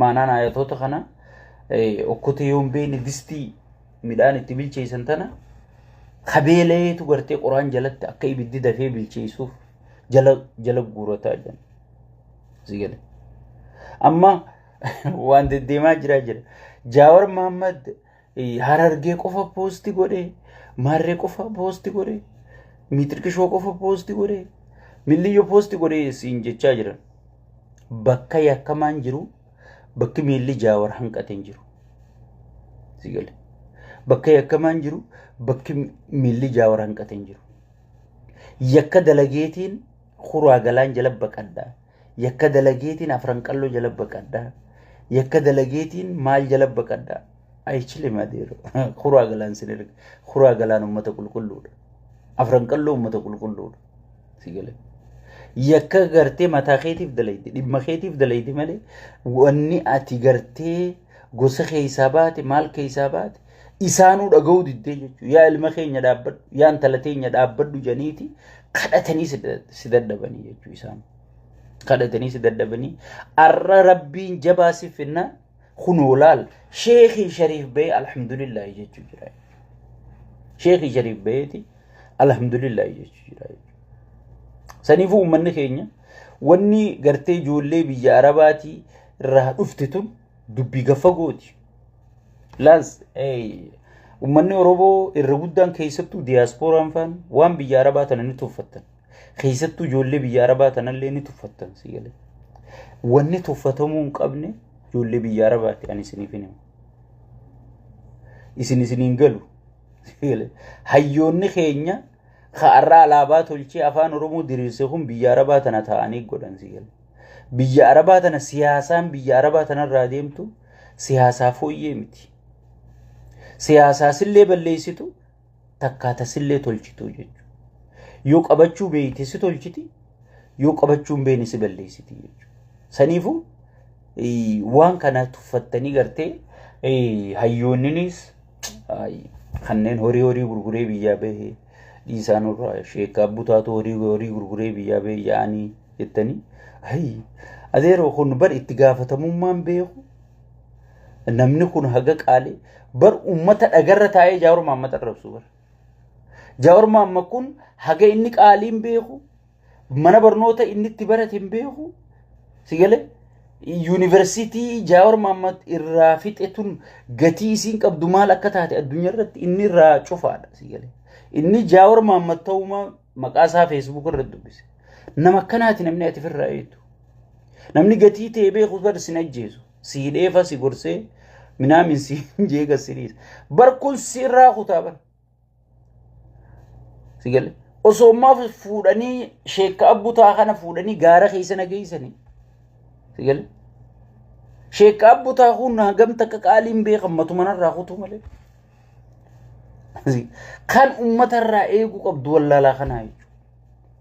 maanaan ayatoota kana okkotee yoon beeni distii midhaan itti bilcheessan tana kabeeleetu gartee qoraan jalatti akka ibiddi dafee bilcheessuuf jala guurataa jiran sigale amma waan deddeemaa jira Jaawar Muhammad Harargee qofa poosti godhe Marree qofa poosti godhe Mitirkishoo qofa poosti godhe Milliyyoo poosti godhe siin jechaa jiran bakka yakkamaan jiru bakki miilli Jaawar hanqateen jiru sigale bakka yakkamaan jiru bakki miilli Jaawar hanqateen jiru yakka dalageetiin huraa galaan jala baqaddaa yakka dalageetiin afran qalloo jala baqaddaa yakka dalageetiin maal jala baqaddaa aychile madeero huraa galaan sinir huraa galaan ummata qulqulluudha afran qalloo ummata qulqulluudha sigale yakka gartee mataa keetiif dalaydi dhimma keetiif dalaydi malee wanni ati gartee gosa keessaa baate maal keessaa baate isaanuu dhaga'uu diddee jechuudha yaa ilma keenya dhaabbadhu yaa intala teenya dhaabbadhu janiiti kadhatanii si daddabanii jechuudha isaan kadhatanii si daddabanii arra rabbiin jabaa si finna kunoo laal sheekii shariif bee alhamdulillah jechuudha jira sheekii shariif beeti alhamdulillah jechuudha jira saniifuu uummanni keenya wanni gartee ijoollee biyya arabaatii irraa dhufte tun dubbii gaffagooti laas uummanni Oromoo irra guddaan keessattuu diyaaspooraan faan waan biyya arabaa tana ni tuffattan keessattuu ijoollee biyya arabaa tanallee ni tuffattan sigale wanni tuffatamuu hin qabne ijoollee biyya arabaati ani isiniif himu isiniin galu sigale hayyoonni keenya ka'arraa alaabaa tolchee afaan Oromoo diriirsee kun biyya arabaa tana ta'anii godhan sigale biyya arabaa tana siyaasaan biyya arabaa tanarraa deemtu siyaasaa fooyyee miti siyaasaa sillee balleessitu takkaata sillee tolchitu jechuudha yoo qabachuu beeyte si tolchiti yoo qabachuun beeni si balleessiti jechuudha. Saniifuu waan kana tuffattanii gartee hayyoonninis kanneen horii gurguree biyyaa bahee dhiisaan irraa sheekaa butaatu horii gurguree biyyaa bahee yaa'anii jettanii adeeroo kun bar itti gaafatamummaan beeku namni kun haga qaalee bar ummata dhagarra taa'ee Jawaar Mohammad arrabsu bar Jawaar Mohammad kun haga inni qaaliin beeku mana barnoota inni itti barate hin beeku sigalee University Jawaar Mohammad irraa fixetun gatii isiin qabdu maal akka taate addunyaa irratti inni irraa cufaadha sigalee inni Jawaar Mohammad ta'uma maqaa isaa Facebook irratti dubbise nama kanaati namni ati firraa eetu namni gatii ta'e beeku bar sin ajjeesu si hidheefa si gorsee minaamin si jeega siriis bar kun sirraa kutaa bar sigalee osoo maaf fuudhanii sheekka abbutaa kana fuudhanii gaara keessa nageessanii sigalee sheekka abbutaa kun hagam takka qaaliin beekamatu manarraa kutuu malee kan ummatarraa eegu qabdu wallaalaa kanaa jechuudha.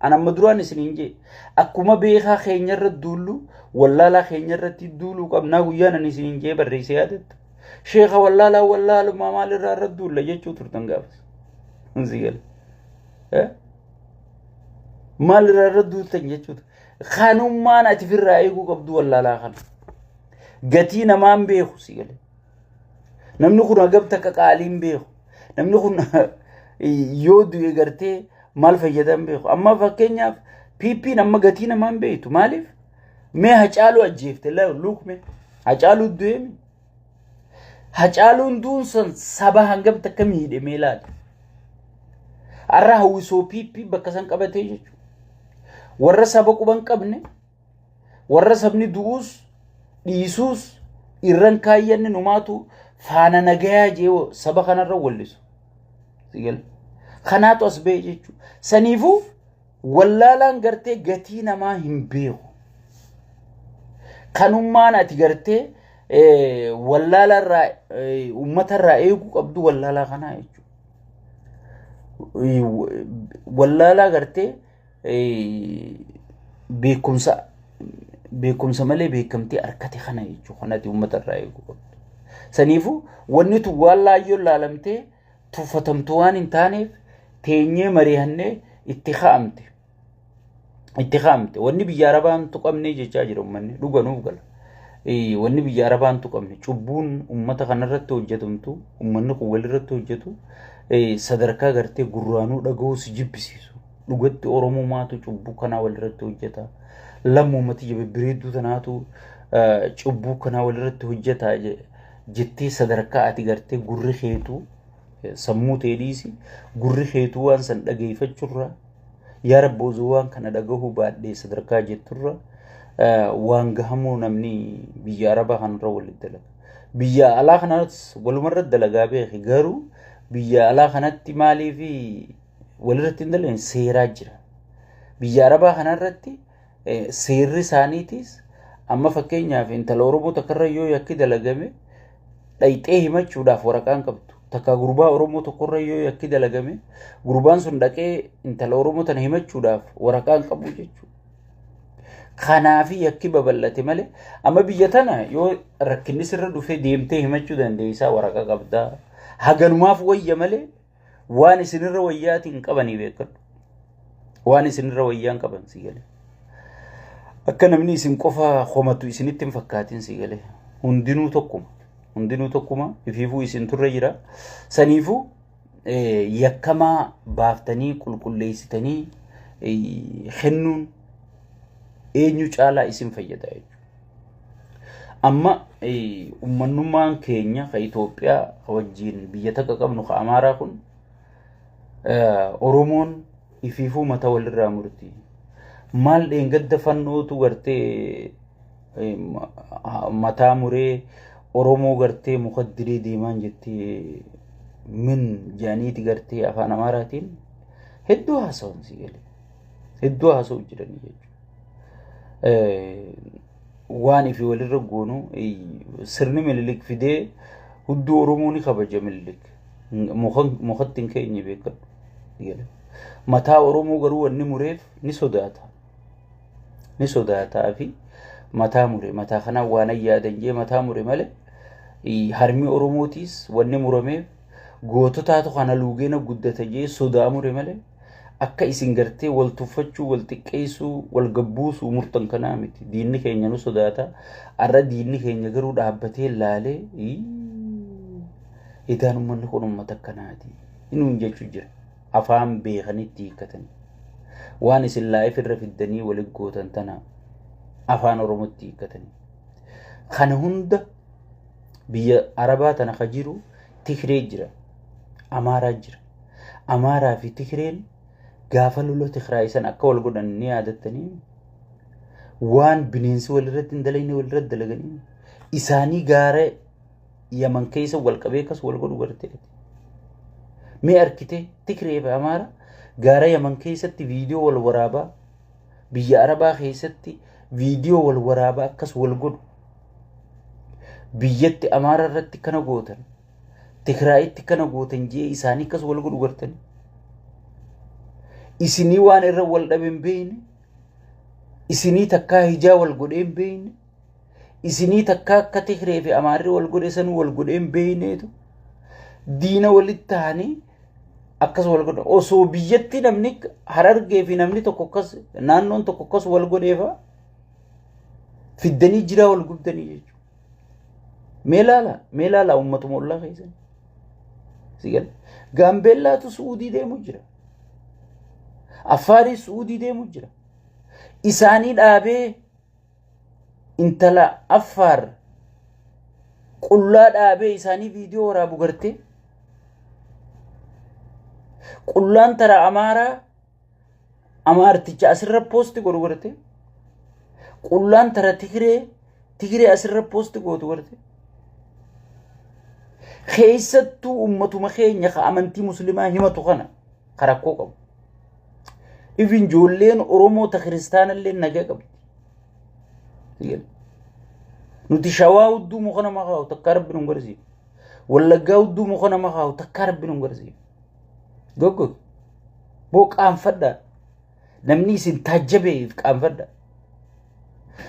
Ana amma duraan isiniin jee akkuma beekaa keenyarra duullu wallaalaa keenyarratti duuluu qabnaa guyyaan ani isiniin jee barreessee yaadatta. Sheeka wallaalummaa maalirraa irra duulla jechuu turtan gaafas. Sigalee maalirraa irra duultan jechuudha. Kanummaan ati firraa eeguu qabdu wallaalaa kana. Gatii namaan beeku sigalee. Namni kun hagam takka qaaliin beeku. Namni kun yoo du'e gartee maal fayyadan beeku. Amma fakkeenyaaf PP nama gatii namaan beektu maaliif? Mee Hacaaluu ajjeefte luukme Hacaaluu du'eemi. Hacaaluun duunsan saba hangam takka miidhamee laala. Arra hawwisoo PP bakka san qabatee jechuudha. Warra saba quban qabne warra sabni du'uus dhiisuus irran kaayyanne numaatu faana nagayaa jee saba kanarra wallisu. Sigalee kanaatu as ba'e jechuudha. Saniifuu wallaalaan gartee gatii namaa hin beeku. Kanummaan ati gartee wallaalarraa uummatarraa eeguu qabdu wallaalaa kanaa jechuudha. Wallaalaa gartee beekumsa malee beekamtii harkate kana jechuudha. Kanati uummatarraa eeguu qabdu. Saniifuu wanni tu waan laayyoon laalamtee tuffatamtu waan hin taaneef teenyee mari'annee itti ka'amte. Wanni biyya Arabaan tuqamnee jechaa jira uummanni dhuganuuf gala. Wanni biyya Arabaan tuqamne cubbuun uummata kanarratti hojjetamtu uummanni kun walirratti hojjetu sadarkaa gartee gurraanuu dhaga'uu si jibbisiisu. Dhugatti Oromoo maatu cubbuu kanaa walirratti hojjeta. Lammummati jabbireedduu tanaatu cubbuu kanaa walirratti hojjeta jettee sadarkaa ati gartee gurri keetu sammuu teedhiisi gurri keetu waan san dhageeffachurra yaa rabboozuu waan kana dhagahuu baadhee sadarkaa jetturra waan gahamoo namni biyya Arabaa kanarra walitti dalaga. Biyya alaa kanaas walumarra dalagaa beeki garuu biyya alaa kanatti maaliif walirratti hin dalagne seeraa jira. Biyya Arabaa kanarratti seerri isaaniitis amma fakkeenyaaf intala Oromoo takkarra yoo yakki dalagame dhayxee himachuudhaaf waraqaan qabdu. Takka gurbaa Oromoo tokkorra yoo yakki dalagame gurbaan sun dhaqee intala Oromoo tana himachuudhaaf waraqaan qabu jechuudha. Kanaafi yakki babal'ate malee amma biyya tana yoo rakkinni sirra dhufee deemtee himachuu dandeessaa waraqaa qabdaa. Haganumaaf wayya malee waan isinirra wayyaatiin qabanii beekadhu. Waan isinirra wayyaan qaban sigalee. Akka namni isin qofa homatu isinitti hin fakkaatin sigalee. Hundinuu tokkuma ifiifuu isin turre jira. Saniifuu yakkamaa baaftanii qulqulleessitanii kennuun eenyu caalaa isin fayyada jechuudha. Amma ummannummaan keenya ka Itoophiyaa wajjin biyya takka qabnu ka Amaaraa kun Oromoon ifiifuu mata walirraa murtii. Maal dheengadda fannootu gartee mataa muree Oromoo gartee mukaddiree deemaan jettee min jaaniiti gartee afaan Amaaraatiin hedduu haasawun sigalee. Hedduu haasawuu jiranii jechuudha. Waan ifi walirra goonu sirni Minilik fidee hudduu Oromoo ni kabaja Minilik. Mukatti hin keenye beekadhu. mataa Oromoo garuu wanni mureef ni sodaataa fi mataa mure mataa kana waan yaadan jee mataa mure malee harmi Oromootis wanni murameef goototaatu kana luugeena guddata jee sodaa mure malee akka isin gartee wal tuffachuu wal xiqqeessuu wal gabbuusuu murtan kanaa miti diinni keenya nu sodaata arra diinni keenya garuu dhaabbatee laalee idaan ummanni kun ummata akkanaati inuun jechuu jira afaan beekanitti hiikkatan waan isin laa'if irra fiddanii waliin gootan tana afaan Oromootti hiikkatanii kana hunda biyya Arabaa tana ka jiru Tigree jira Amaaraa jira Amaaraa fi Tigreen gaafa loloo Tigraay san akka wal godhan ni yaadattanii waan bineensi walirratti hin dalayne walirratti dalaganii isaanii gaara Yaman keessa wal qabee kas wal godhu gartee mee arkite Tigree fi Amaara gaara Yaman keessatti viidiyoo wal waraabaa biyya Arabaa keessatti viidiyoo wal waraabaa akkas wal godhu biyyatti Amaara irratti kana gootan Tigraayitti kana gootan jee isaanii kas wal godhu gartanii isinii waan irra wal dhaben beeyne isinii takkaa hijaa wal godheen beeyne isinii takkaa akka Tigree fi Amaarri wal godhe san wal godheen beeyneetu diina walitti ta'anii akkas wal godhan osoo biyyatti namni Harargee fi namni tokko akkas naannoon tokko akkas wal godheefa fiddanii jiraa wal gubdanii jechuudha mee laala ummatuma ollaa keessan sigal Gaambeellaatu Suudii deemu jira Afaarii Suudii deemu jira isaanii dhaabee intala Afaar qullaa dhaabee isaanii viidiyoo waraabu gartee qullaan tara Amaaraa Amaarticha asirra poosti godhu gartee qullaan tara Tigree asirra poosti gootu gartee keessattuu ummatuma keenya ka amantii muslimaa himatu kana karakkoo qabu Even ijoolleen Oromoo ta kiristaanallee nagaa qabdi. Nuti Shawaa hudduu muka nama kaa'u takka Rabbi nu garsiisu. Wallaggaa hudduu muka nama kaa'u takka Rabbi nu garsiisu. Goggog. Boo qaanfadhaa. Namni isin taajjabeef qaanfadhaa.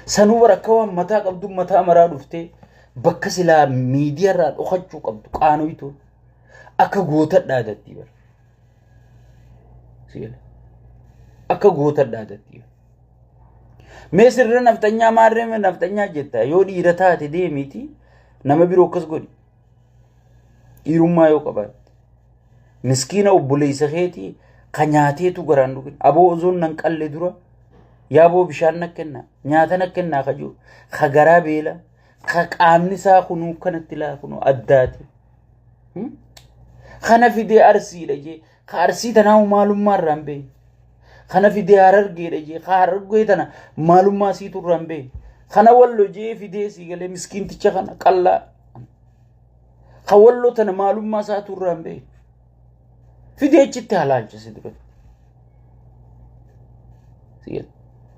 Sanuu bara akka waan mataa qabdu mataa maraa dhuftee bakka silaa miidiyaarraa dhokachuu qabdu qaanoytu akka gootadhaa datti bara. Siila. Akka gootadhaa datti. Mee sirra naftanyaa maarree naftanyaa jetta yoo dhiira taate deemiti nama biroo akkas godhi. Dhiirummaa yoo qabaatte. Miskiina obboleessa keetii ka nyaateetu garaan dhugan. Aboo ozoon nan qalle dura yaaboo bishaan nakkenna nyaata nakkenna ka jiru ka garaa beela ka qaamni isaa kunuu kanatti laa kunuu addaati. Kana fidee arsiidha jee ka arsii tanaa maalummaa irraan beeyi. Kana fidee Harargeedha jee ka Harargee tana maalummaa siitu irraan beeyi. Kana wallo jee fidee sii galee miskiinticha kana qallaa. Ka wallo tana maalummaa isaatu irraan beeyi. Fidee achitti halaalchise duratti.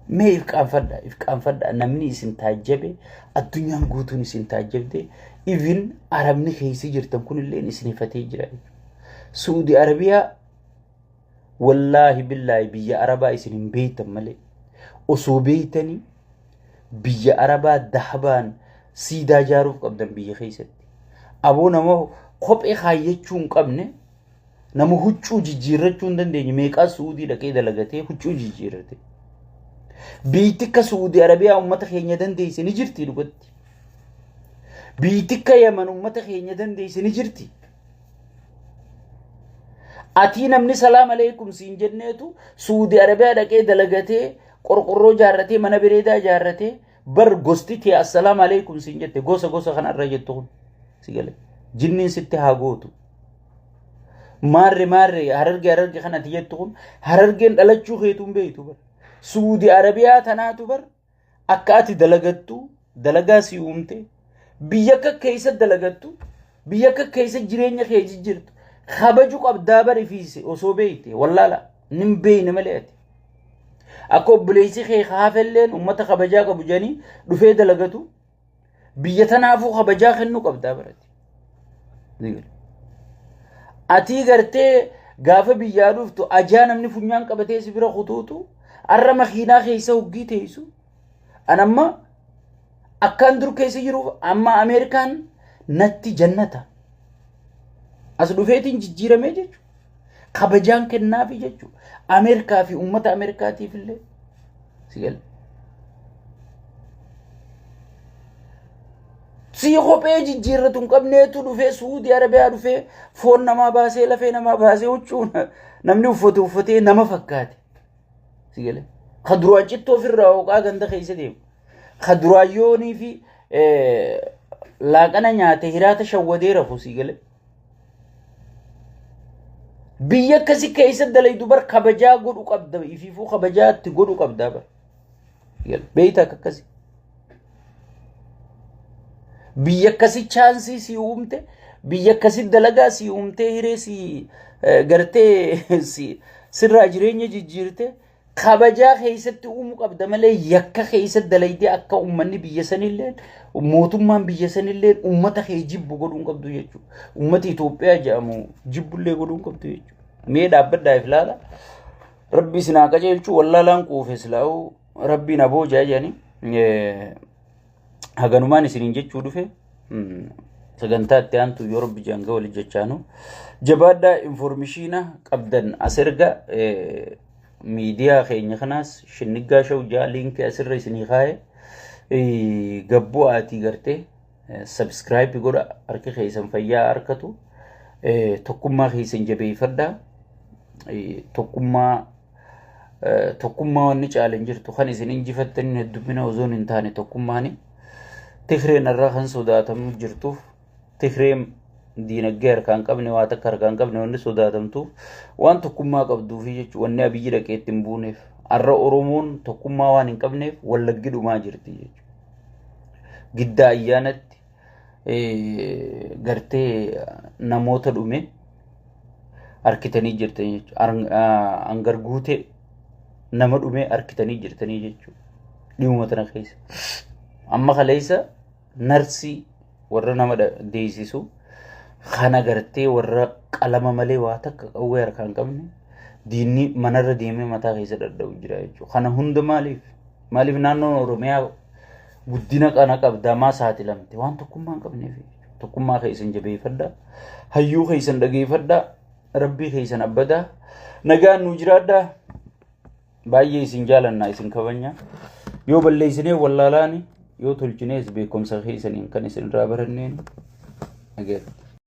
Mee if qaanfadhaa namni isin taajjabe addunyaan guutuun isin taajjabde even Arabni keessa jirtan kunillee isin ifatee jira. Suudi Arabiyaa wallaahi billaahi biyya Arabaa isin hin beektan malee osoo beektanii biyya Arabaa dahabaan siidaa ijaaruuf qabdan biyya keessatti. Aboo nama kophee kaayyachuu hin qabne nama huccuu jijjiirrachuu hin dandeenye meeqaa Suudii dhaqee dalagatee huccuu jijjiirrate. Biitikka Suudi Arabiyaa ummata keenya dandeesse ni jirti dhugatti. Biitikka Yaman ummata keenya dandeesse ni jirti. Ati namni salaam aleikum siin jenneetu Suudi Arabiyaa dhaqee dalagatee qorqorroo jaarratee mana bareedaa jaarratee bar gosti tee assalaam aleikum siin jette gosa kanarra jettu kun si gale jinniin sitti haa gootu. Maarre Harargee kanatti jettu kun Harargeen dhalachuu keetuun beeytu bar. Suudi Arabiyaa tanaatu bar akka ati dalagattu dalagaa si uumte biyya akka keessa dalagattu biyya akka keessa jireenya kee jijjiirtu kabaju qabdaa bari fiise osoo beeyte wallaala nin beeyne malee ati akka obboleessi kee haafelleen ummata kabajaa qabu janii dhufee dalagatu biyya tanaafuu kabajaa kennuu qabdaa barati. Ati gartee gaafa biyyaa dhuftu ajaa namni funyaan qabatee si bira kutuutu arra makiinaa keessa hoggii teessu anamma akkaan dur keessa jiruuf amma Ameerikaan natti jannata as dhufeetiin jijjiiramee jechuudha kabajaan kennaafi jechuudha Ameerikaa fi ummata Ameerikaatiif illee sigal si kophee jijjiirratuun qabneetu dhufee Suudi Arabiyaa dhufee foon namaa baasee lafee namaa baasee huccuu namni uffatee nama fakkaate sigal kaduraan cittoo ofirraa hooqaa ganda keessa deemu kaduraayyoonii fi laaqana nyaate hiraata shawwadee rafu sigal biyya akkasii keessa dalaydu bar kabajaa godhu qabda ifiifuu kabajaatti godhu qabda bar beeyta akkasii biyya akkasii chaansii si uumte biyya akkasii dalagaa si uumte hiree si gartee sirraa jireenya jijjiirte kabajaa keessatti uumu qabda malee yakka keessa dalayde akka ummanni biyya sanillee mootummaan biyya sanillee ummata kee jibbu godhuun qabdu jechuudha ummati Itoophiyaa jedhamu jibbullee godhuun qabdu jechuudha mee dhaabbaddaa ilaala rabbi sinaa qajeelchu wallaalaan quufe silaa'u rabbiin abooja jedhani haganumaan isiniin jechuu dhufe sagantaa itti aantu yoo rabbi janga wali jechaanu jabaaddaa informeeshina qabdan asirga miidiyaa keenya kanaas shinnigaa shawjaa liinkii asirra isinii kaa'e gabboo aatii gartee subscribe godha harka keessan fayyaa harkatu tokkummaa keessan jabeeffadhaa tokkummaa wanni caalan jirtu kan isin injifattanii heddummina ozoon hin taane tokkummaani Tigreen irraa kan sodaatamu jirtuuf Tigreen diinagdee harkaan qabne waa takka harkaan qabne wanni sodaatamtuuf waan tokkummaa qabduufi jechuudha wanni abiyyi dhaqeetti hin buuneef arra Oromoon tokkummaa waan hin qabneef wallaggi dhumaa jirti jechuudha giddaa ayyaanatti gartee namoota dhume arkitanii jirtanii jechuudha angar guute nama dhume arkitanii jirtanii jechuudha dhimuma tana keessa amma kaleessa narsii warra nama deessisu kana gartee warra qalama malee waa takka qawwee harkaan qabne diinni manarra deemee mataa keessa dadhabu jira jechuudha kana hunda maaliif naannoon Oromiyaa guddina kana qabda maa saaxilamte waan tokkummaa hin qabneef tokkummaa keessan jabeeffadhaa hayyuu keessan dhageeffadhaa rabbii keessan abbadaa nagaan nu jiraadhaa baay'ee isin jaalannaa isin kabanya yoo balleessinee wallaalaani yoo tolchinees beekumsa keessaniin kan isin irraa baranneen nagaa